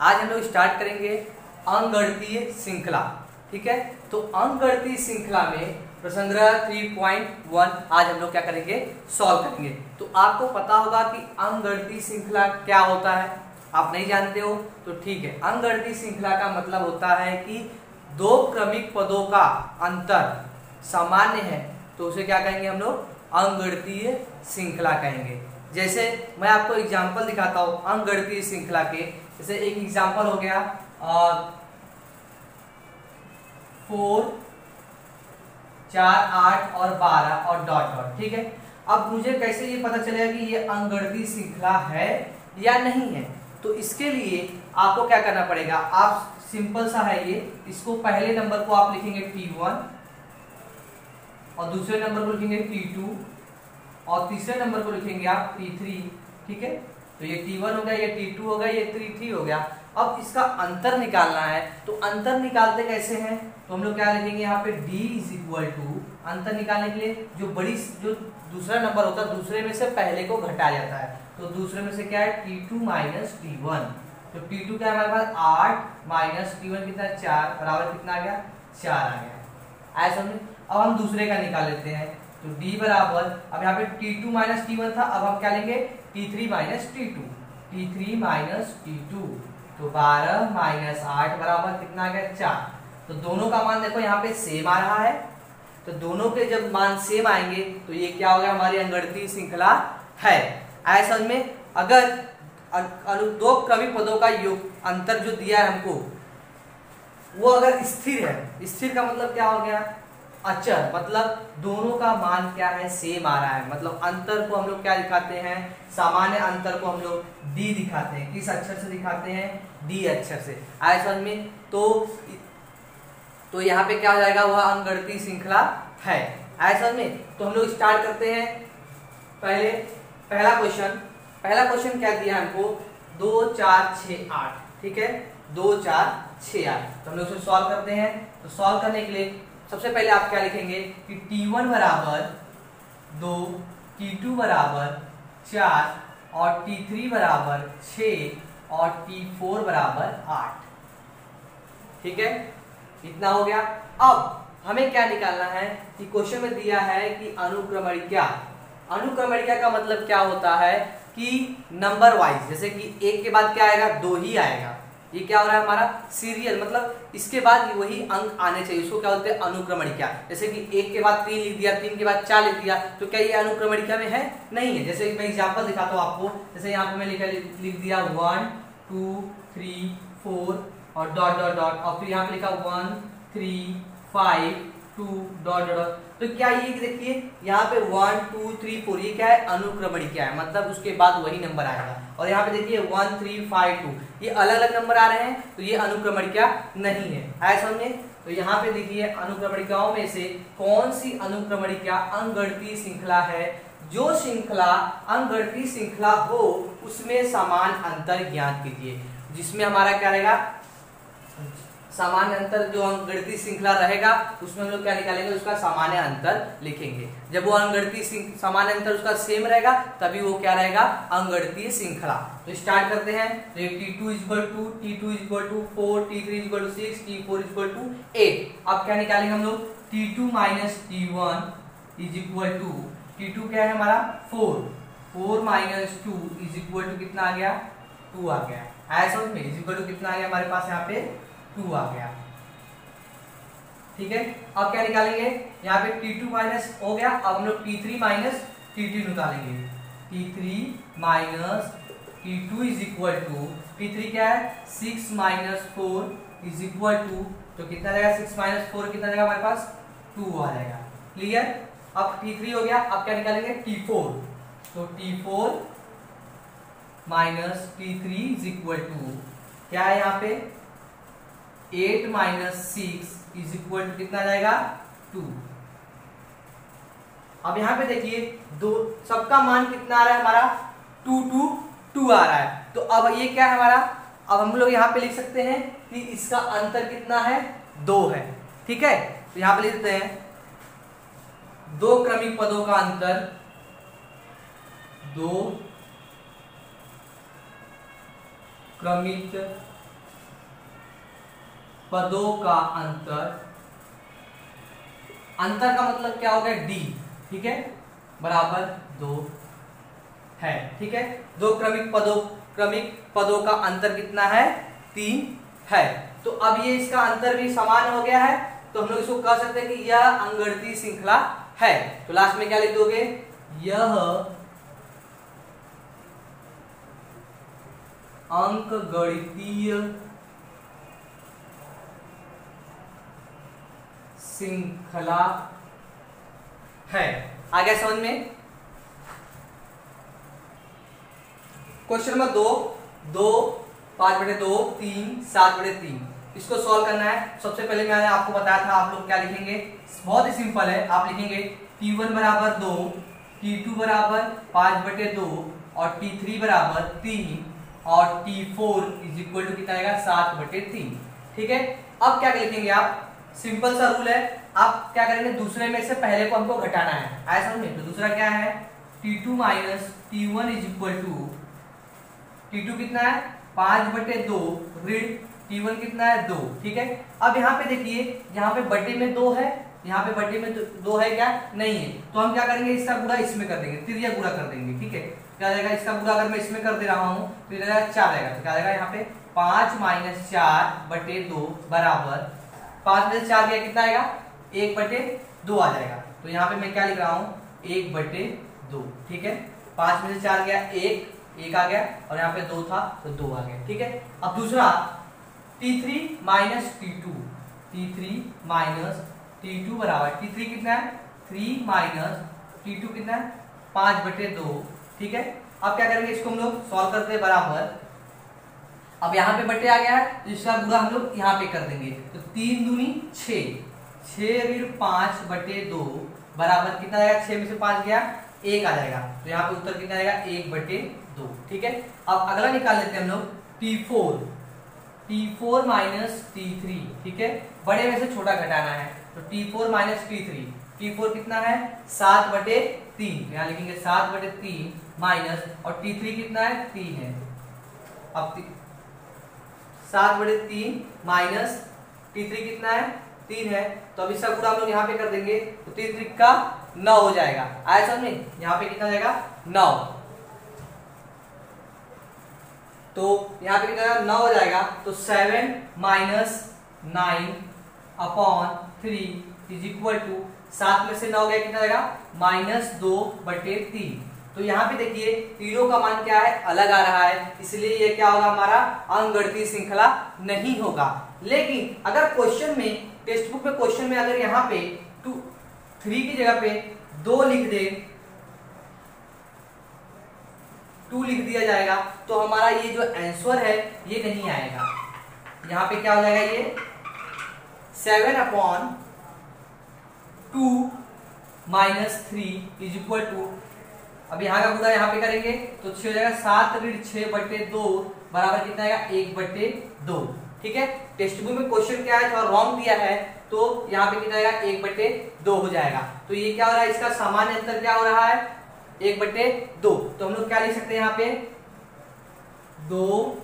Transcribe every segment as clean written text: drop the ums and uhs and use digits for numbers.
आज हम लोग स्टार्ट करेंगे अंकगणितीय श्रृंखला। ठीक है, तो अंकगणितीय श्रृंखला में प्रसंग्रह 3.1 आज हम लोग क्या करेंगे, सॉल्व करेंगे। तो आपको पता होगा कि अंकगणितीय श्रृंखला क्या होता है, आप नहीं जानते हो तो ठीक है। अंकगणितीय श्रृंखला का मतलब होता है कि दो क्रमिक पदों का अंतर सामान्य है तो उसे क्या कहेंगे हम लोग, अंकगणितीय श्रृंखला कहेंगे। जैसे मैं आपको एग्जांपल दिखाता हूँ अंकगणितीय श्रृंखला के। जैसे एक एग्जांपल हो गया 4, 4, 8 और 12 और डॉट डॉट। ठीक है, अब मुझे कैसे ये पता चलेगा कि ये अंकगणितीय श्रृंखला है या नहीं है। तो इसके लिए आपको क्या करना पड़ेगा, आप सिंपल सा है ये, इसको पहले नंबर को आप लिखेंगे T1 और दूसरे नंबर को लिखेंगे T2 और तीसरे नंबर को लिखेंगे आप T3। ठीक है, तो ये T1 हो गया, ये T2 हो गया, ये T3 हो गया। अब इसका अंतर निकालना है, तो अंतर निकालते कैसे हैं, तो हम लोग क्या लिखेंगे यहाँ पे D इज इक्वल टू, अंतर निकालने के लिए जो दूसरा नंबर होता है दूसरे में से पहले को घटाया जाता है। तो दूसरे में से क्या है T2 माइनस T1। तो T2 क्या है हमारे पास 8 माइनस T1 कितना 4 बराबर कितना आ गया 4 आ गया। ऐसा समझे। अब हम दूसरे का निकाल लेते हैं, तो D बराबर, अब यहाँ पे T2 माइनस T1 था, अब हम क्या लेंगे T3 minus T2, T3 minus T2, तो 12 माइनस 8 बराबर कितना आ गया 4। तो दोनों का मान देखो यहाँ पे सेम आ रहा है, तो दोनों के जब मान सेम आएंगे तो ये क्या होगा, हमारी अंकगणितीय श्रृंखला है। ऐसा में अगर दो क्रमिक पदों का योग अंतर जो दिया है हमको वो अगर स्थिर है, स्थिर का मतलब क्या हो गया, अचर, मतलब दोनों का मान क्या है, सेम आ रहा है। मतलब अंतर को हम लोग क्या दिखाते हैं, सामान्य अंतर को हम लोग D दिखाते हैं। किस अक्षर से दिखाते हैं, D अक्षर से। ऐसा में तो यहाँ पे क्या हो जाएगा, वह अंकगणितीय श्रृंखला है। ऐसा में तो हम लोग स्टार्ट करते हैं। पहला क्वेश्चन क्या दिया हमको, 2, 4, 6, 8। ठीक है, 2, 4, 6, 8। तो हम लोग उसे सॉल्व करते हैं। तो सॉल्व करने के लिए सबसे पहले आप क्या लिखेंगे कि T1 बराबर 2, T2 बराबर 4 और T3 बराबर 6 और T4 बराबर 8। ठीक है, इतना हो गया। अब हमें क्या निकालना है कि क्वेश्चन में दिया है कि अनुक्रमणिका का मतलब क्या होता है कि नंबर वाइज, जैसे कि एक के बाद क्या आएगा, 2 ही आएगा। ये क्या हो रहा है हमारा सीरियल, मतलब इसके बाद वही अंक आने चाहिए, उसको क्या बोलते हैं अनुक्रमणिका। जैसे कि 1 के बाद 3 लिख दिया, 3 के बाद 4 लिख दिया, तो क्या ये अनुक्रमणिका में है, नहीं है। जैसे मैं एग्जांपल दिखाता हूँ आपको। जैसे यहाँ पे मैं लिख दिया 1, 2, 3, 4 और डॉट डॉट डॉट, और फिर यहाँ पे लिखा 1, 3, 5, 2 डॉट डॉट। तो क्या ये देखिए यहाँ पे 1, 2, 3, 4 ये क्या है, अनुक्रमणिका है, मतलब उसके बाद वही नंबर आएगा। और यहाँ पे देखिए 1, 3, 5, 2 ये अलग अलग नंबर आ रहे हैं, तो ये अनुक्रमणिका नहीं है। ऐसा समझे। तो यहाँ पे देखिए अनुक्रमणिकाओं में से कौन सी अनुक्रमणिका अंकगणितीय श्रृंखला है। जो श्रृंखला अंकगणितीय श्रृंखला हो उसमें समान अंतर ज्ञात कीजिए। जिसमें हमारा क्या रहेगा, सामान्य अंतर, जो अंकगणितीय श्रृंखला रहेगा उसमें हम लोग क्या निकालेंगे, उसका सामान्य अंतर लिखेंगे। जब वो अंकगणितीय सामान्य अंतर उसका सेम रहेगा तभी वो क्या रहेगा, अंकगणितीय श्रृंखला। तो स्टार्ट करते हैं। तो T2 equal to 4, T3 equal to 6, T4 equal to 8। अब क्या निकालेंगे हम लोग, T2 minus T1 is equal to, T2 क्या है हमारा 4 माइनस 2 इज इक्वल टू कितना आ गया 2 आ गया। ऐसा में इज इक्वल टू कितना आ गया हमारे पास यहाँ पे 2 आ गया। ठीक है, अब क्या निकालेंगे, यहाँ पे T2 माइनस हो गया, अब हम लोग T3 माइनस T2 निकालेंगे। T3 minus T2 is equal to, T3 क्या है 6 माइनस 4 इज इक्वल टू, तो कितना रहेगा 6 माइनस 4 कितना रहेगा हमारे पास 2 आ जाएगा। क्लियर। अब T3 हो गया, अब क्या निकालेंगे T4। तो T4 minus T3 is equal to क्या है यहाँ पे 8 माइनस 6 इज इक्वल टू कितना जाएगा 2। अब यहाँ पे देखिए दो सबका मान कितना आ रहा है हमारा 2, 2, 2 आ रहा है। तो अब ये क्या है हमारा, अब हम लोग यहाँ पे लिख सकते हैं कि इसका अंतर कितना है 2 है। ठीक है, तो यहाँ पे लिख देते हैं दो क्रमिक पदों का अंतर, 2 क्रमिक पदों का अंतर, अंतर का मतलब क्या हो गया डी, ठीक है, बराबर 2 है, ठीक है। दो क्रमिक पदों का अंतर कितना है, 3 है। तो अब ये इसका अंतर भी समान हो गया है, तो हम लोग इसको कह सकते हैं कि यह अंकगणितीय श्रृंखला है। तो लास्ट में क्या लिख दोगे, यह अंकगणितीय श्रृंखला है। आ गया समझ में। क्वेश्चन नंबर 2, 5/2, 3, 7/3 इसको सॉल्व करना है। सबसे पहले मैंने आपको बताया था आप लोग क्या लिखेंगे, बहुत ही सिंपल है। आप लिखेंगे T1 बराबर 2, T2 बराबर 5/2 और T3 बराबर 3 और T4 इज इक्वल टू कितना आएगा, 7/3, ठीक है। अब क्या लिखेंगे आप, सिंपल सा रूल है, आप क्या करेंगे, दूसरे में से पहले को हमको घटाना है, ऐसा समझे। तो दूसरा क्या है, T2 minus T1 is equal to, T2 कितना है 5/2 ऋण T1 कितना है 2, ठीक है। अब यहाँ पे देखिए, यहाँ पे बटे में 2 है, यहाँ पे बटे में 2 है क्या, नहीं है। तो हम क्या करेंगे, इसका गुणा इसमें कर देंगे, तिर्या गुणा कर देंगे, ठीक है। क्या जाएगा, इसका गुणा अगर मैं इसमें कर दे रहा हूँ तो ये जाएगा 4 आएगा। तो क्या जाएगा यहाँ पे 5 - 4/2 बराबर 5 में से 4 गया कितना आएगा, 1/2 आ जाएगा। तो यहाँ पे मैं क्या लिख रहा हूँ, 1/2, ठीक है। 5 में से 4 गया 1 आ गया, और यहाँ पे 2 था तो 2 आ गया, ठीक है। अब दूसरा T3 माइनस T2 बराबर T3 कितना है, 3 माइनस T2 कितना है, 5/2, ठीक है। अब क्या करेंगे, इसको हम लोग सॉल्व करते हैं बराबर। अब यहाँ पे बटे आ गया है, तो इसका गुणा हम लोग यहाँ पे कर देंगे। तो 3 दूनी 6 ऋण 5/2 बराबर कितना आएगा, 6 में से 5 गया 1 आ जाएगा। तो यहाँ पे उत्तर कितना आएगा, 1/2, ठीक है। अब अगला निकाल लेते हैं हम लोग, T4 माइनस T3, ठीक है। बड़े में से छोटा घटाना है, तो T4 माइनस T4 कितना है, 7/3, यहाँ लिखेंगे 7/3 माइनस, और T3 कितना है, 3 है। अब 7/3 माइनस T3 कितना है, 3 है। तो अब इसका गुणा हम लोग यहाँ पे कर देंगे, तो 3 त्रिक 9 हो जाएगा। आया समझ में, यहाँ पे कितना जाएगा, 9। तो यहाँ पे कितना 9 हो जाएगा। तो 7 - 9/3 इज इक्वल टू, 7 में से 9 गया कितना जाएगा, -2/3। तो यहाँ पे देखिए तीनों का मान क्या है, अलग आ रहा है, इसलिए ये क्या होगा, हमारा अंकगणितीय श्रृंखला नहीं होगा। लेकिन अगर क्वेश्चन में, टेक्स्ट बुक में क्वेश्चन में अगर यहाँ पे 3 की जगह पे 2 लिख दे, 2 लिख दिया जाएगा, तो हमारा ये जो आंसर है ये नहीं आएगा। यहाँ पे क्या हो जाएगा, ये 7/2 - 3 इज इक्वल टू, अब यहाँ का गुणा यहाँ पे करेंगे तो 6 हो जाएगा, 7 ऋण 6/2 बराबर कितना आएगा, 1/2, ठीक है। टेक्स्ट बुक में क्वेश्चन क्या है, थोड़ा रॉन्ग दिया है, तो यहाँ पे कितना आएगा, 1/2 हो जाएगा। तो ये क्या हो रहा है, इसका सामान्य अंतर क्या हो रहा है, 1/2। तो हम लोग क्या लिख सकते हैं यहाँ पे, 2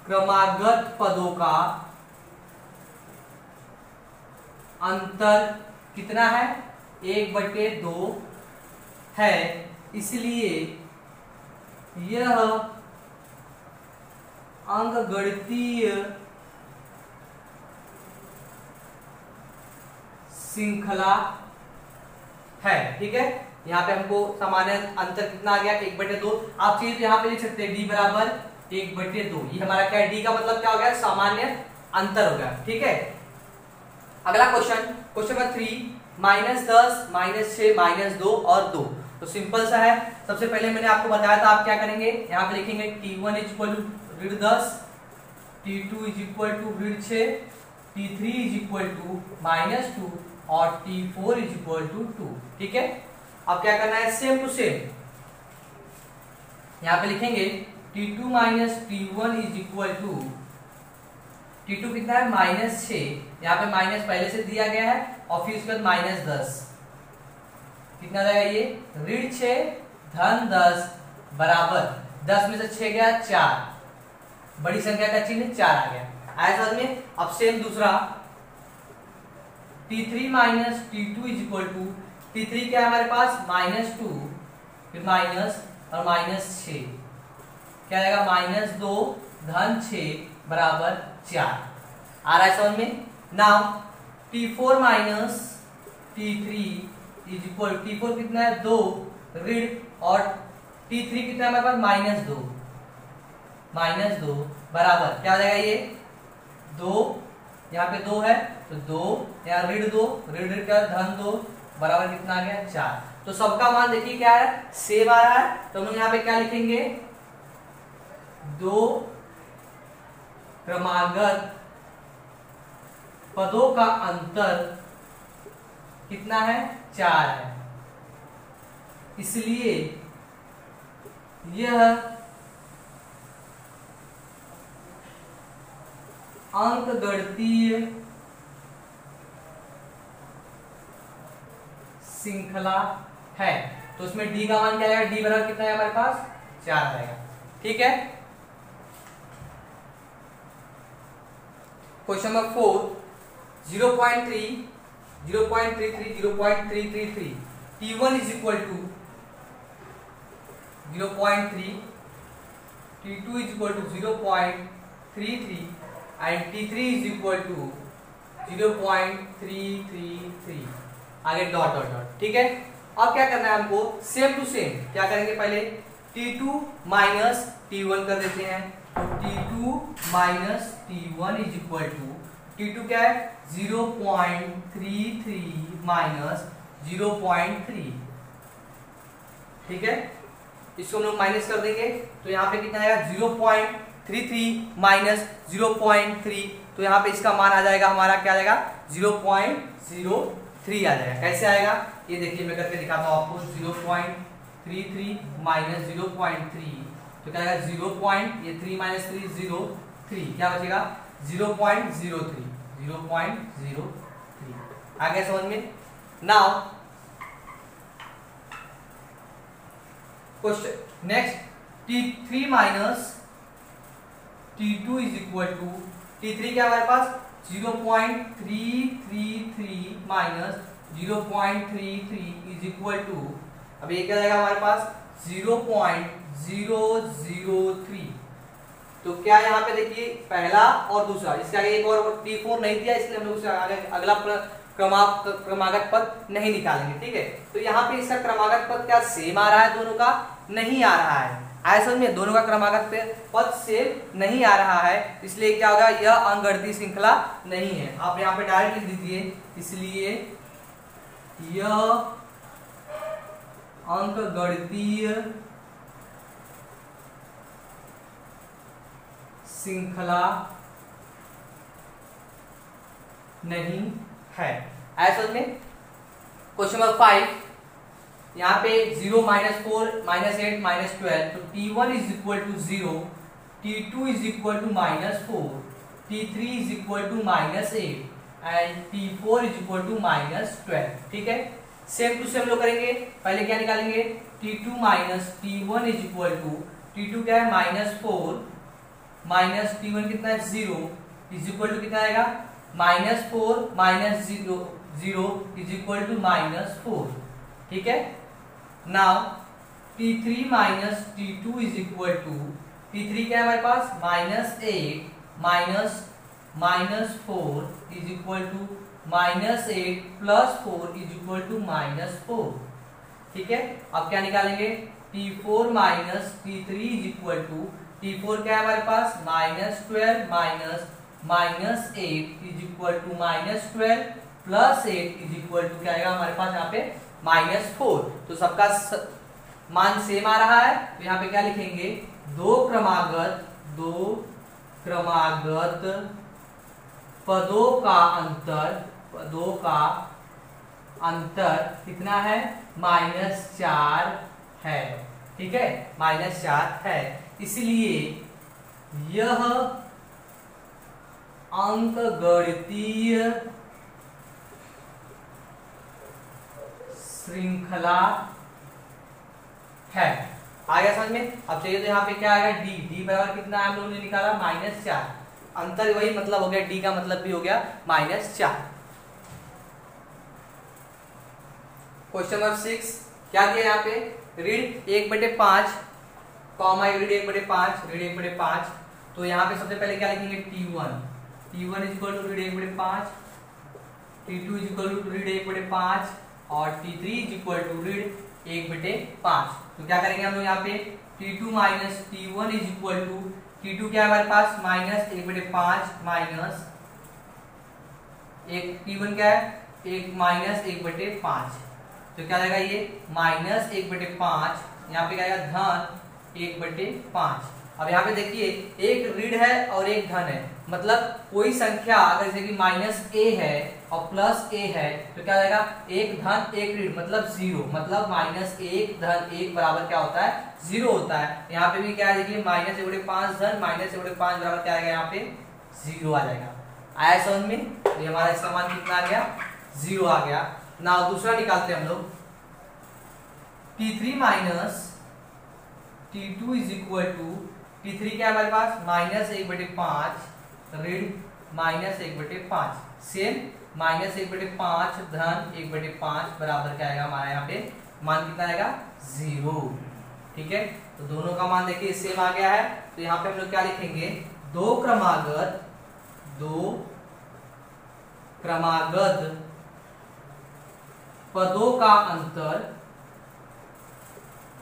क्रमागत पदों का अंतर कितना है, 1/2 है, इसलिए यह अंकगणितीय श्रृंखला है, ठीक है। यहाँ पे हमको सामान्य अंतर कितना आ गया, 1/2। आप चीज यहाँ पे लिख सकते हैं, d बराबर 1/2। ये हमारा क्या है, d का मतलब क्या हो गया, सामान्य अंतर हो गया, ठीक है। अगला क्वेश्चन नंबर 3, -10 - 6 - 2 और 2। तो सिंपल सा है। सबसे पहले मैंने आपको बताया था, आप क्या करेंगे, यहाँ पे लिखेंगे T1 इज इक्वल टू ऋण 10, T2 इज इक्वल टू ऋण 6, T3 इज इक्वल टू -2 और T4 इज इक्वल टू 2, ठीक है। अब क्या करना है, सेम टू सेम यहाँ पे लिखेंगे T2 minus T1 is equal to, T2 कितना है, -6, यहाँ पे माइनस पहले से दिया गया है, और फिर उसके बाद -10, कितना जाएगा ये, ऋण 6 धन 10 बराबर 10 में से 6 गया 4, बड़ी संख्या का चिन्ह 4 आ गया, आया समझ में। अब सेम दूसरा T3 minus T2 is equal to, T3 क्या है हमारे पास -2, फिर माइनस और -6, क्या आएगा -2 धन 6 बराबर 4। आ रहा है समझ में। Now T4 minus T3 is equal, T4 कितना है 2 ऋण, और T3 कितना है हमारे पास -2 बराबर क्या हो जाएगा, ये 2, यहाँ पे 2 है तो 2, यहाँ ऋण 2, ऋण का धन 2 बराबर कितना आ गया 4। तो सबका मान देखिए क्या है, सेम आ रहा है, तो हम लोग यहाँ पे क्या लिखेंगे, 2 क्रमागत पदों का अंतर कितना है 4 है, इसलिए यह अंकगणितीय श्रृंखला है। तो उसमें डी का मान क्या आएगा, डी बराबर कितना है हमारे पास 4 आएगा। ठीक है। Question number 4, 0.3, 0.33, 0.333, T1 is equal to 0.3, T2 is equal to 0.33 and T3 is equal to 0.333, आगे डॉट डॉट डॉट। ठीक है। अब क्या करना है हमको, सेम टू सेम क्या करेंगे, पहले T2 माइनस T1 कर देते हैं। T2 minus T1 is equal to, T2 क्या है 0.33 माइनस 0.3। ठीक है, इसको हम लोग माइनस कर देंगे तो यहाँ पे कितना आएगा 0.33 माइनस 0.3, तो यहाँ पे इसका मान आ जाएगा हमारा, क्या आ जाएगा 0.03 आ जाएगा। कैसे आएगा ये देखिए, मैं करके दिखाता हूँ आपको। 0.33 माइनस 0.3 तो क्या आएगा 0.3 माइनस 3 0.3, क्या बचेगा 0.03, 0.03। आ गया समझ में। Now question next, T3 minus T2 is equal to, T3 क्या हमारे पास 0.333 माइनस 0.33 इज इक्वल टू, अब ये क्या जाएगा हमारे पास 0.003। तो क्या यहाँ पे देखिए पहला और दूसरा, इसके आगे एक और T4 नहीं दिया, इसलिए हम लोग उससे आगे अगला क्रमागत पद नहीं निकालेंगे। ठीक है। तो यहाँ पे इसका क्रमागत पद क्या सेम आ रहा है, दोनों का नहीं आ रहा है। ऐसा में दोनों का क्रमागत पद सेम नहीं आ रहा है, इसलिए क्या होगा, यह अंकगणितीय श्रृंखला नहीं है। आप यहाँ पे डायरेक्ट लिख दीजिए, इसलिए यह अंकगणितीय श्रृंखला नहीं है। ऐसा में क्वेश्चन नंबर 5, यहाँ पे 0 माइनस 4 माइनस 8 माइनस 12, तो T1 is equal to 0, T2 is equal to -4, T3 is equal to -8 and T4 is equal to -12। ठीक है। सेम टू सेम लोग करेंगे। पहले क्या निकालेंगे, T2 minus T1 is equal to, T2 क्या है -4 माइनस T1 कितना है 0 इज इक्वल टू कितना आएगा -4 माइनस 0 इज इक्वल टू -4। ठीक है। Now T3 minus T2 is equal to, T3 क्या है हमारे पास -8 minus -4 is equal to -8 plus 4 is equal to -4। ठीक है। अब क्या निकालेंगे, T4 minus T3 is equal to, T4 क्या है हमारे पास -12 minus -8 is equal to -12 plus 8 is equal to क्या आएगा हमारे पास यहाँ पे -4। तो सबका मान सेम आ रहा है, तो यहाँ पे क्या लिखेंगे, दो क्रमागत पदों का अंतर कितना है -4 है। ठीक है, -4 है, इसलिए यह अंकगणितीय श्रृंखला है। आ गया समझ में। अब चाहिए तो यहाँ पे क्या आएगा, डी बराबर कितना है हम लोगों ने निकाला -4, अंतर वही मतलब हो गया, डी का मतलब भी हो गया -4। क्वेश्चन नंबर 6 क्या दिया यहाँ पे, रीड 1/5 कॉमा रीड 1/5 रीड 1/5। तो यहाँ पे सबसे पहले क्या लिखेंगे, T1 is equal to read 1/5, T2 is equal to read 1/5 और T3 is equal to read 1/5। तो क्या करेंगे हम लोग यहाँ पे, T2 minus T1 is equal to, T2 क्या है हमारे पास -1/5 माइनस एक, T1 क्या है -1/5। तो क्या आएगा ये -1/5, यहाँ पे क्या आएगा धन 1/5। अब यहाँ पे देखिए एक ऋण है और एक धन है, मतलब कोई संख्या अगर जैसे कि -a है और +a है तो क्या जाएगा, एक धन एक ऋण मतलब 0, मतलब -1 धन 1 बराबर क्या होता है, 0 होता है। यहाँ पे भी क्या है देखिए -1/5 धन -1/5 बराबर क्या आएगा, यहाँ पे 0 आ जाएगा। आया समझ में? ये हमारा इसका मान कितना आ गया, 0 आ गया ना। दूसरा निकालते हैं हम लोग, T3 minus T2 is equal to, T3 क्या है हमारे पास -1/5 ऋण -1/5, सेम -1/5 धन 1/5 बराबर क्या आएगा हमारा, यहाँ पे मान कितना आएगा, 0। ठीक है, तो दोनों का मान देखिए सेम आ गया है। तो यहाँ पे हम लोग क्या लिखेंगे, दो क्रमागत पदों का अंतर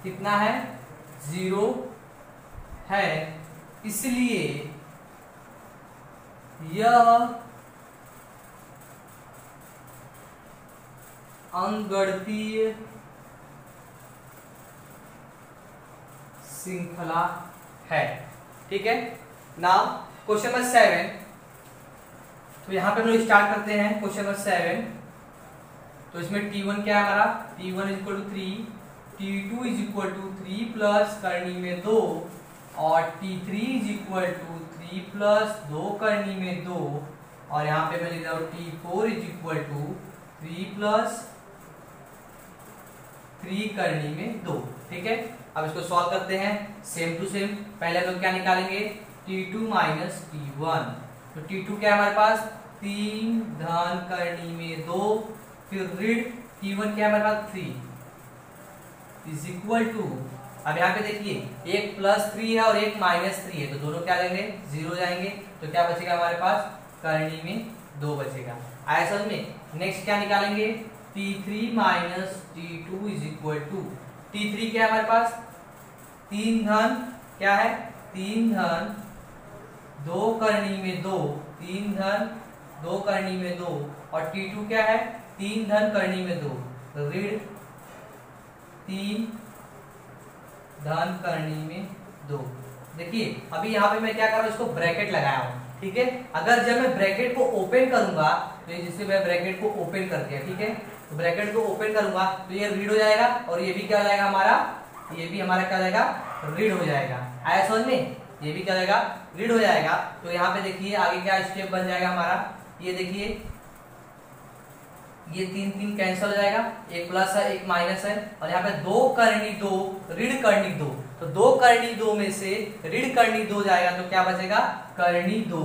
कितना है, 0 है, इसलिए यह अंकगणितीय श्रृंखला है। ठीक है, नाउ क्वेश्चन नंबर 7। तो यहां पे हम लोग स्टार्ट करते हैं क्वेश्चन नंबर 7। तो इसमें T1 क्या है हमारा, T1 is equal to 3, T2 is equal to 3 plus करनी में 2 और T3 is equal to 3 plus 2 करनी में 2 और यहाँ पे मैं लिख रहा हूँ T4 is equal to 3 plus 3 करनी में 2। ठीक है, अब इसको सॉल्व करते हैं सेम टू सेम। पहले हम लोग क्या निकालेंगे, T2 माइनस T1। तो T2 क्या है हमारे पास, 3 धन करनी में 2 फिर ऋण T1 क्या है हमारे पास 3 इज इक्वल टू, अब यहाँ पे देखिए एक +3 है और एक -3 है, तो दोनों क्या जाएंगे, 0 जाएंगे। तो क्या बचेगा हमारे पास, करनी में 2 बचेगा। आया समझ में? नेक्स्ट क्या निकालेंगे, T3 minus T2 is equal to, T3 क्या है हमारे पास, 3 धन क्या है, 3 धन 2 करनी में 2, 3 धन 2 करनी में 2 और T2 क्या है, 3 धन करनी में 2 ऋण 3 धन करनी में 2। देखिए अभी यहाँ पे मैं क्या कर रहा हूँ, इसको ब्रैकेट लगाया हूँ। ठीक है, अगर जब मैं ब्रैकेट को ओपन करूंगा, तो ये जिससे मैं ब्रैकेट को ओपन कर दिया, ठीक है, तो ब्रैकेट को ओपन करूंगा तो ये रीड हो जाएगा और ये भी क्या हो जाएगा हमारा, ये भी हमारा क्या हो जाएगा, रीड हो जाएगा। आया समझ में? ये भी क्या हो जाएगा, रीड हो जाएगा। तो यहाँ पे देखिए आगे क्या स्टेप बन जाएगा हमारा, ये देखिए ये 3 कैंसिल हो जाएगा, एक प्लस है एक माइनस है और यहाँ पे 2 करनी 2 ऋण करनी 2, तो 2 करनी 2 में से ऋण करनी 2 जाएगा तो क्या बचेगा, करनी 2।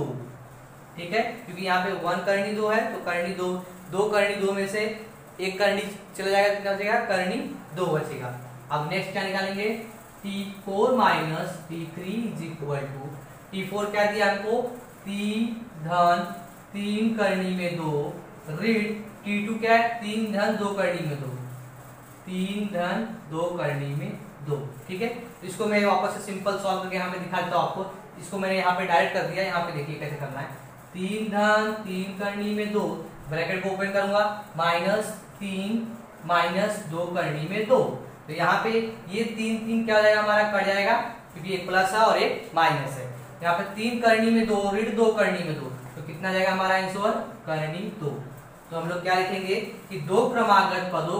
ठीक है, क्योंकि यहाँ पे 1 करनी 2 है तो करनी 2, 2 करनी 2 में से एक करनी चला जाएगा तो क्या बचेगा, करनी 2 बचेगा। अब नेक्स्ट क्या निकालेंगे, T4 minus T3 is equal to, T4 क्या दिया हमको, 3 धन 3 करनी में 2 ऋण T2 क्या है, 3 धन 2 करनी में 2, 3 धन 2 करनी में 2। ठीक है, इसको मैं वापस से सिंपल सॉल्व करके यहाँ पे दिखा देता हूँ आपको। इसको मैंने यहाँ पे डायरेक्ट कर दिया, यहाँ पे देखिए कैसे करना है, 3 धन 3 करनी में 2 ब्रैकेट को ओपन करूंगा -3 माइनस 2 करनी में 2, तो यहाँ पे ये 3 क्या हो जाएगा हमारा, कट जाएगा क्योंकि एक प्लस है और एक माइनस है। यहाँ पे 3 करनी में 2 ऋण 2 करनी में 2, तो कितना जाएगा हमारा आंसर, करनी 2। तो हम लोग क्या लिखेंगे कि दो क्रमागत पदों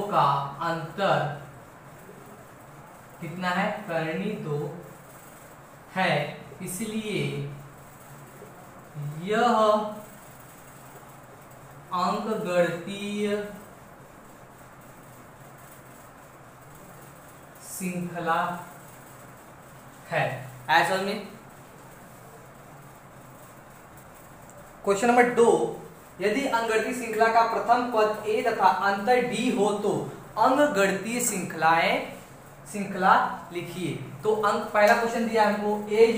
का अंतर कितना है, करनी 2 है, इसलिए यह अंकगणितीय श्रृंखला है। ऐसा में क्वेश्चन नंबर 2, यदि अंकगणितीय श्रृंखला का प्रथम पद a तथा अंतर d हो तो अंकगणितीय श्रृंखला लिखिए। तो अंक पहला क्वेश्चन दिया हमको a =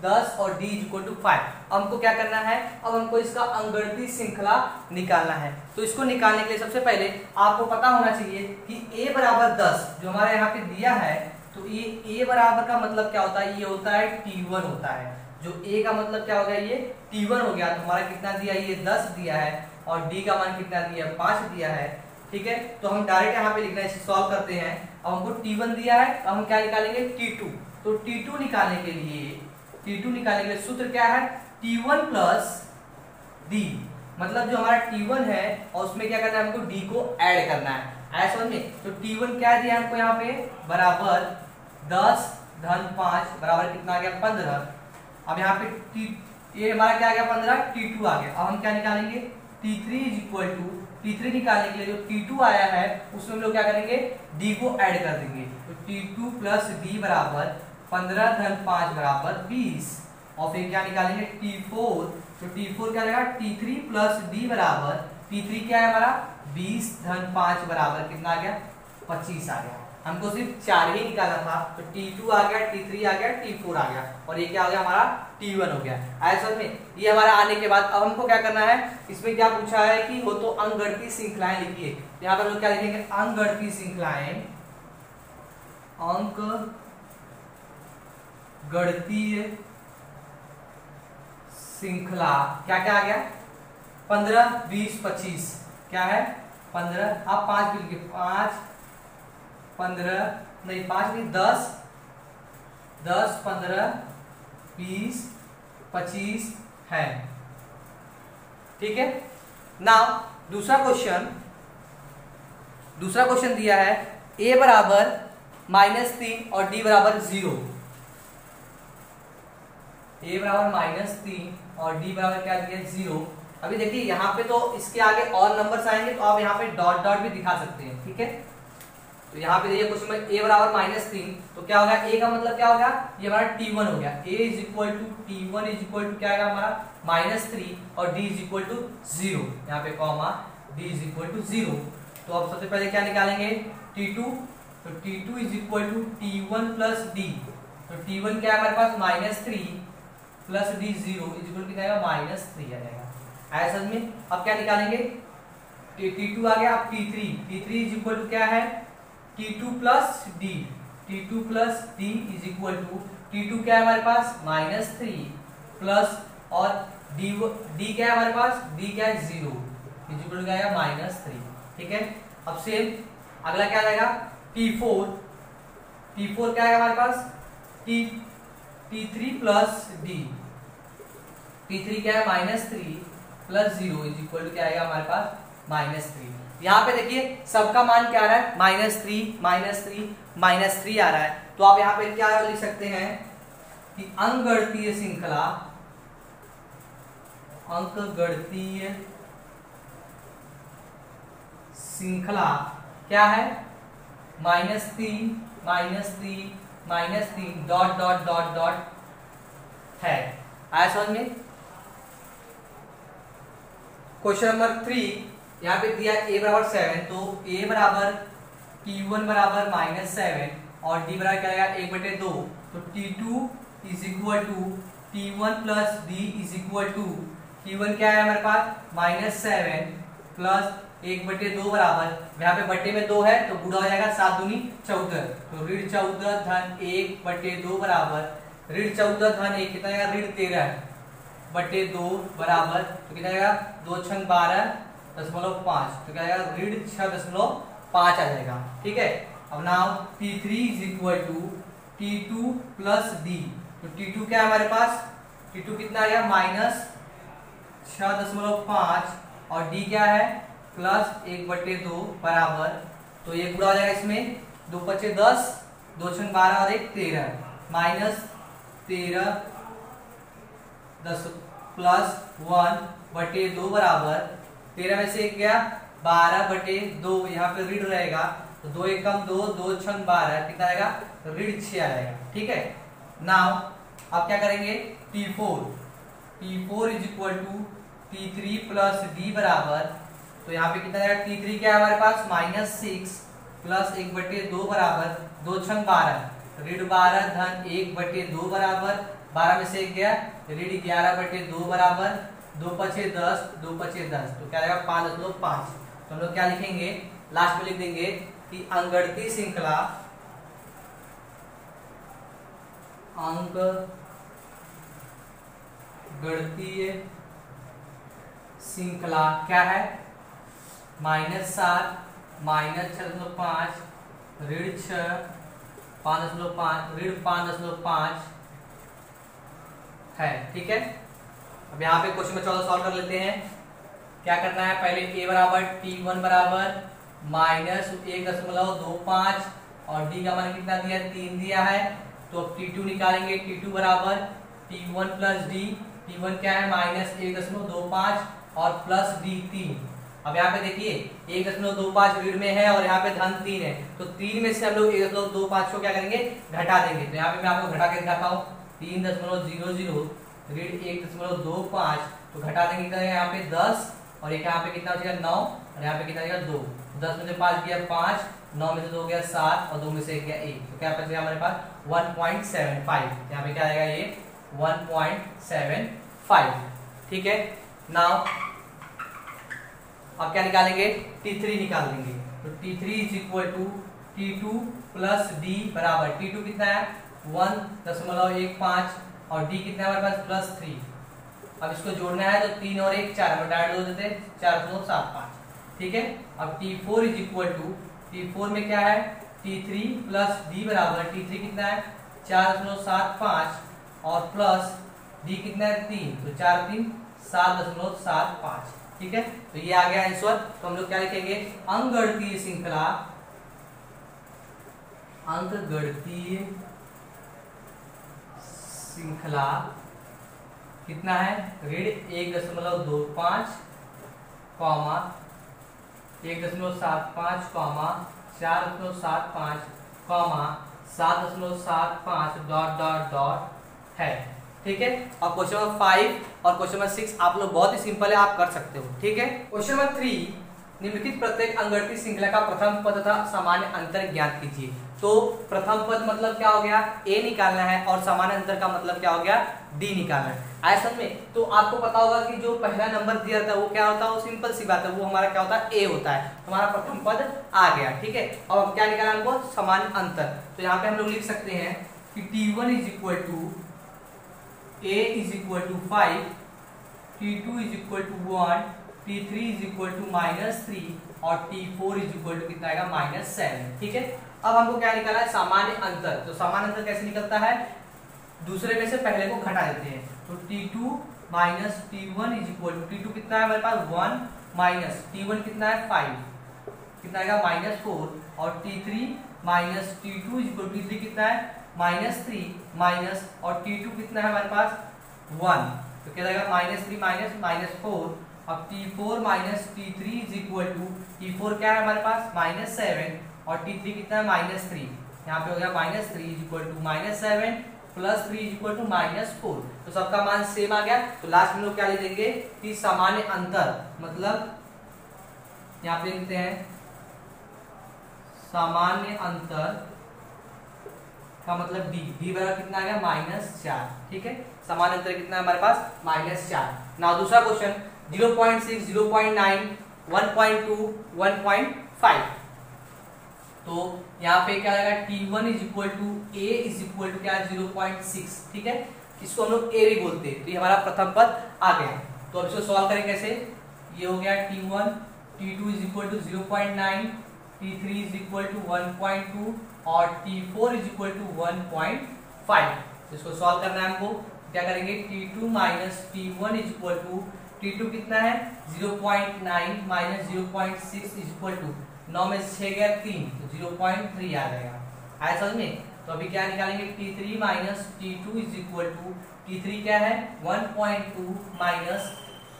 10 और d = 5। हमको क्या करना है, अब हमको इसका अंकगणितीय श्रृंखला निकालना है। तो इसको निकालने के लिए सबसे पहले आपको पता होना चाहिए कि a बराबर 10 जो हमारे यहाँ पे दिया है, तो ये a बराबर का मतलब क्या होता है, ये होता है t1 होता है। जो a का मतलब क्या हो गया, ये t1 हो गया। तो हमारा कितना दिया, ये 10 दिया है और d का मान कितना दिया, 5 दिया है। ठीक है, तो हम डायरेक्ट यहाँ पे लिखना है, सॉल्व करते हैं। अब हमको t1 दिया है, अब हम क्या निकालेंगे, t2। तो t2 निकालने के लिए सूत्र क्या है, t1 प्लस d। मतलब जो हमारा t1 है और उसमें क्या करना है, हमको d को ऐड करना है। ऐसा में तो t1 क्या दिया हमको यहाँ पे, बराबर 10 धन 5 बराबर कितना आ गया, 15। अब यहाँ पे ये हमारा क्या आ गया, 15, t2 आ गया। अब हम क्या निकालेंगे, t3 निकालने के लिए जो t2 आया है उसमें हम लोग क्या करेंगे, d को ऐड कर देंगे। तो t2 प्लस d बराबर 15 धन 5 बराबर 20। और फिर क्या निकालेंगे, t4। तो t4 क्या रहेगा, t3 प्लस d बराबर, t3 क्या है हमारा 20 धन 5 बराबर कितना आ गया, 25 आ गया। हमको सिर्फ 4 ही निकालना था। तो t2 आ गया, t3 आ गया, t4 आ गया और ये क्या हो गया, हमारा t1 हो गया। ऐसा में ये हमारा आने के बाद अब हमको क्या करना है, इसमें क्या पूछा है कि वो तो अंकगणितीय श्रृंखलाएं लिखिए। यहाँ पर हम लोग क्या लिखेंगे, अंकगणितीय श्रृंखलाएं, अंकगणितीय श्रृंखला क्या क्या आ गया, 15 20 25 क्या है, 15। आप 5 भी लिखिए, 5 15 नहीं 5 नहीं 10 10 15 20 25 है। ठीक है ना। दूसरा क्वेश्चन दिया है a बराबर -3 और d बराबर 0। a बराबर -3 और d बराबर क्या दिया, 0। अभी देखिए यहाँ पे तो इसके आगे और नंबर्स आएंगे तो आप यहाँ पे डॉट डॉट भी दिखा सकते हैं। ठीक है, तो यहाँ पे देखिए क्वेश्चन में a बराबर -3, तो क्या होगा, a का मतलब क्या होगा, ये हमारा t1 हो गया। a t1 क्या आएगा हमारा -3 और d 0, यहाँ पे कॉमा d 0। तो अब सबसे पहले क्या निकालेंगे, t2। तो t2 t1 प्लस d। तो t1 क्या है हमारे पास, -3 प्लस d 0 कितना आएगा, -3 आ जाएगा। ऐसा में अब क्या निकालेंगे, t2 आ गया। अब t3 क्या है, t2 plus d। t2 plus d t2 क्या है हमारे पास, -3 प्लस और d क्या है हमारे पास, d क्या है 0 क्या आएगा, -3। ठीक है, अब सेम अगला क्या आएगा, t4 क्या है हमारे पास, t3 प्लस d। t3 क्या है, -3 प्लस 0 क्या आएगा हमारे पास, -3। यहाँ पे देखिए सबका मान क्या आ रहा है, -3 आ रहा है। तो आप यहाँ पे क्या लिख सकते हैं कि अंकगणितीय श्रृंखला क्या है, -3 डॉट डॉट डॉट डॉट है। आया समझ में। क्वेश्चन नंबर 3 यहाँ पे दिया a बराबर 7, तो a बराबर t1 बराबर -7 और d बराबर क्या आएगा, 1/2। तो t2 t1 plus d t1 क्या है हमारे पास, -7 प्लस 1/2 बराबर, यहाँ पे बट्टे में 2 है तो गुणा हो जाएगा 7 दूनी 14। तो ऋण 14 धन 1/2 बराबर ऋण 14 धन 1 कितना आएगा, ऋण 13/2 बराबर, तो कितना आएगा, 2 छंग 12.5, तो क्या आएगा, ऋण 6.5 आ जाएगा। ठीक है, अब now t3 t2 plus d। तो t2 क्या है हमारे पास, t2 कितना आ गया, -6.5 और d क्या है, प्लस 1/2 बराबर, तो ये पूरा हो जाएगा इसमें 2 × 10 2 छंग 12 और 1 13 -13 10 प्लस 1/2 बराबर 13 में से 1 गया 12/2, यहाँ पे ऋण रहेगा तो 2 एक कम 2, 2 छंग 12, कितना आएगा ऋण 6 आएगा। ठीक है, नाउ अब क्या करेंगे, T4 is equal to T3 plus D बराबर, तो यहाँ पे कितना आएगा, T3 क्या है हमारे पास -6 प्लस 1/2 बराबर 2 छंग 12, ऋण 12 धन 1/2 बराबर 12 में से 1 गया, ऋण 11/2 बराबर 2 पचे 10, 2 पचे 10, तो क्या आएगा 5.5। तो हम लोग क्या लिखेंगे, लास्ट में लिख देंगे कि अंकगणितीय श्रृंखला क्या है, -7 -6.5 ऋण 6 5.5 ऋण 5.5 है। ठीक है, अब यहाँ पे क्वेश्चन नंबर 14 सॉल्व कर लेते हैं। क्या करना है, पहले a बराबर T1 बराबर -1.25 और d का मान कितना दिया, 3 दिया है, तो अब T2 निकालेंगे। T2 बराबर T1 प्लस d, T1 क्या है -1.25 और प्लस d 3। अब यहाँ पे देखिए 1.25 ऋण में है और यहाँ पे धन 3 है, तो 3 में से हम लोग 1.25 को क्या करेंगे, घटा देंगे। तो यहाँ पे मैं आपको घटा के दिखाता हूँ, 3.00 ऋण 1.25, तो घटा देंगे कितना, यहाँ पे 10 और एक यहाँ पे कितना बचेगा 9 और यहाँ पे कितना बचेगा 2, 10 में से 5 गया 5, 9 में से 2 गया 7 और 2 में से 1 गया 1, तो क्या बचेगा हमारे पास 1.75। यहाँ पे क्या आएगा, ये 1.75। ठीक है, नाउ अब क्या निकालेंगे, T3 निकाल लेंगे। तो T3 is equal to T2 plus D बराबर, T2 कितना है 1.15 और D कितना है हमारे पास +3। अब इसको जोड़ना है तो 3 और 1 4, हम डायरेक्ट जोड़ देते हैं 4.75। ठीक है, अब T4 is equal to, T4 में क्या है T3 प्लस D बराबर, T3 कितना है 4.75 और प्लस D कितना है 3, तो 4 3 7.75। ठीक है, तो ये आ गया आंसर। तो हम लोग क्या लिखेंगे, अंकगणितीय श्रृंखला कितना है, ऋण 1.25 comma 1.75 comma 4.75 comma 7.75 dot dot dot है। ठीक है, और क्वेश्चन नंबर 5 और क्वेश्चन नंबर 6 आप लोग बहुत ही सिंपल है, आप कर सकते हो। ठीक है, क्वेश्चन नंबर 3, निम्नलिखित प्रत्येक अंकगणितीय श्रृंखला का प्रथम पद तथा सामान्य अंतर ज्ञात कीजिए। तो प्रथम पद मतलब क्या हो गया, a निकालना है और सामान्य अंतर का मतलब क्या हो गया, d निकालना है। ऐसा में तो आपको पता होगा कि जो पहला नंबर दिया था वो क्या होता है, वो सिंपल सी बात है, वो हमारा क्या होता है, a होता है। हमारा प्रथम पद आ गया। ठीक है, अब क्या निकालना हमको, सामान्य अंतर। तो यहाँ पे हम लोग लिख सकते हैं कि T1 is equal to a is equal to 5, T2 is equal to 1, T3 is equal to -3 और T4 इज इक्वल टू कितना आएगा, -7। ठीक है, अब हमको क्या निकाला है, सामान्य अंतर। तो सामान्य अंतर कैसे निकलता है, दूसरे में से पहले को घटा देते हैं। तो T2 minus T1 is equal to, T2 कितना है हमारे पास 1 माइनस T1 कितना है 5, कितना आएगा -4 और T3 minus T2 is equal to, T3 कितना है -3 माइनस और T2 कितना है हमारे पास 1, तो क्या आएगा -3 माइनस -4। अब T4 minus T3 is equal to, T4 क्या है हमारे पास -7 और T3 कितना है -3, यहाँ पे हो गया -3 is equal to -7 plus 3 is equal to -4। तो सबका मान सेम आ गया। तो लास्ट में लोग क्या लिख देंगे कि सामान्य अंतर, मतलब यहाँ पे लिखते हैं सामान्य अंतर का मतलब d बराबर कितना आ गया -4। ठीक है, सामान्य अंतर कितना है हमारे पास -4। नाउ दूसरा क्वेश्चन 0.6 0.9 1.2 1.5। तो यहाँ पे क्या आएगा, T1 is equal to a is equal to क्या 0.6। ठीक है, इसको हम लोग a भी बोलते हैं। तो ये हमारा प्रथम पद आ गया। तो अब इसको सॉल्व करें कैसे, ये हो गया T1, T2 is equal to 0.9, T3 is equal to 1.2 और T4 इज इक्वल टू 1.5। इसको सॉल्व करना है हमको, क्या करेंगे T2 minus T1 is equal to, T2 कितना है 0.9 माइनस 0.6 इज इक्वल टू 9 में 6 गया 3, तो 0.3 आ जाएगा। आया समझ में। तो अभी क्या निकालेंगे T3 minus T2 is equal to, T3 क्या है 1.2 माइनस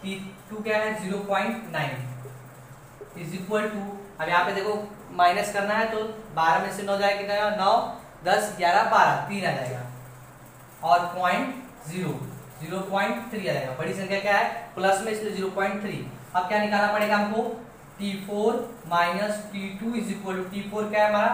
T2 क्या है 0.9 इज इक्वल टू अब यहाँ पे देखो माइनस करना है तो 12 में से 9 जाएगा कितना, 9 10 11 12 3 आ जाएगा और 0.3 आ जाएगा। बड़ी संख्या क्या है, प्लस में, इसलिए 0.3। अब क्या निकालना पड़ेगा हमको, T4 minus T2 is equal to, T4 क्या है हमारा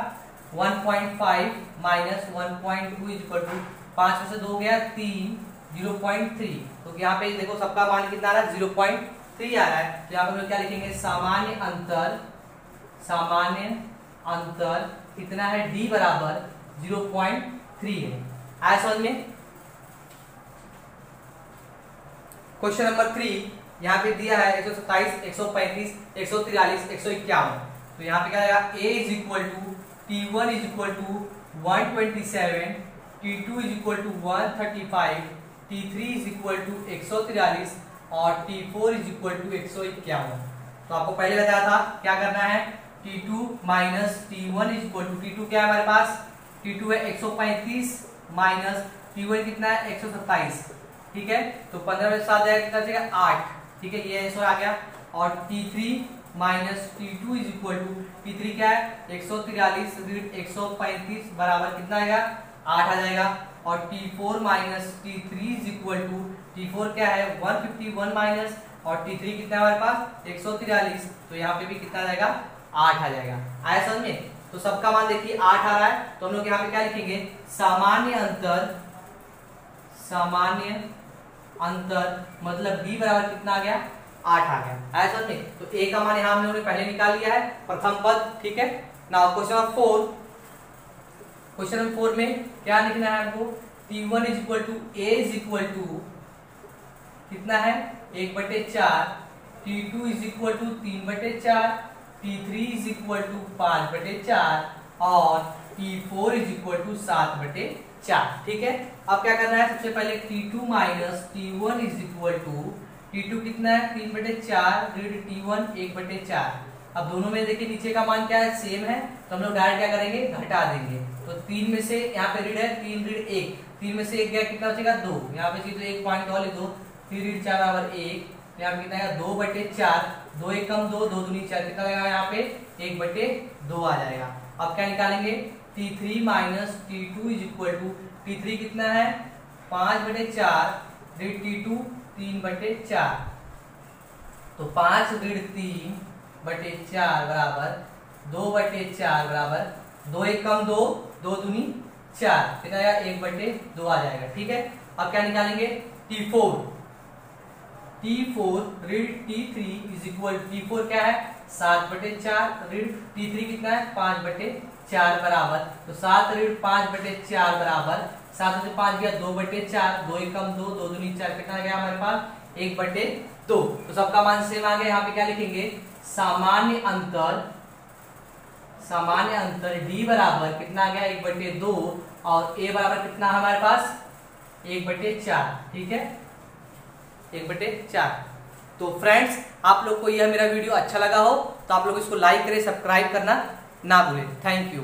1.5 माइनस 1.2 इज इक्वल टू 5 में से 2 गया 3 0.3। तो यहाँ पे देखो सबका मान कितना आ रहा है, 0.3 आ रहा है। तो यहाँ पे हम लोग क्या लिखेंगे, सामान्य अंतर कितना है, D बराबर 0.3 है। आया समझ में। क्वेश्चन नंबर 3 यहाँ पे दिया है 127 135 143 151। तो यहाँ पे क्या आएगा, A is equal to T1 is equal to 127, T2 is equal to 135, T3 is equal to 143 और T4 इज इक्वल टू 151। तो आपको पहले बताया था क्या करना है, T2 minus T1 is equal to, T2 क्या है हमारे पास, T2 है 135 माइनस T1 कितना है 127, ठीक है। तो 15 में 7 जाएगा कितना जाएगा 8, ठीक है, ये आंसर आ गया। और T3 minus T2 is equal to, T3 क्या है 143 ऋण 135 बराबर कितना आएगा 8 आ जाएगा। और T4 minus T3 is equal to, T4 क्या है 151 माइनस और T3 कितना है हमारे पास 143, तो यहाँ पे भी कितना आ जाएगा 8 आ जाएगा। आया समझ में। तो सबका मान देखिए 8 आ रहा है, तो हम लोग यहाँ पे क्या लिखेंगे, सामान्य अंतर मतलब B बराबर कितना आ गया 8 आ गया। आया समझ में। तो A का मान यहाँ हम लोगों ने पहले निकाल लिया है, प्रथम पद, ठीक है। नाउ क्वेश्चन नंबर 4 में क्या लिखना है हमको, T1 is equal to A is equal to कितना है 1/4, T2 is equal to 3/4, T3 is equal to 5/4 और T4 इज इक्वल टू 7/4, ठीक है। अब क्या करना है, सबसे पहले T2 minus T1 is equal to, T2 कितना है 3/4 ऋण T1 1/4। अब दोनों में देखिए नीचे का मान क्या है, सेम है, तो हम लोग डायरेक्ट क्या करेंगे, घटा देंगे। तो 3 में से यहाँ पे ऋण है 3 ऋण 1, 3 में से 1 गया कितना बचेगा 2, यहाँ पे तो 1 पॉइंट और लिख दो, 3 ऋण 4 बराबर 1, यहाँ पे कितना है 2/4, 2 1 कम 2, 2 दूनी 4, कितना आएगा यहाँ पे 1/2 आ जाएगा। अब क्या निकालेंगे, T3 minus T2 is equal to, T3 कितना है 5/4 ऋण T2 3/4, तो 5 ऋण 3/4 बराबर 2/4 बराबर 2 1 कम 2, 2 दूनी 4, कितना आएगा 1/2 आ जाएगा, ठीक है। अब क्या निकालेंगे, T4 ऋण T3 इज इक्वल, T4 क्या है 7/4 ऋण T3 कितना है 5/4 बराबर, तो 7 ऋण 5/4 बराबर 7 में से 5 गया 2/4, 2 1 कम 2, 2 दूनी 4, कितना गया हमारे पास 1/2। तो सबका मान सेम आ गया। यहाँ पे क्या लिखेंगे, सामान्य अंतर D बराबर कितना आ गया 1/2 और A बराबर कितना है हमारे पास 1/4, ठीक है, 1/4। तो फ्रेंड्स, आप लोग को यह मेरा वीडियो अच्छा लगा हो तो आप लोग इसको लाइक करें, सब्सक्राइब करना ना भूलें। Thank you.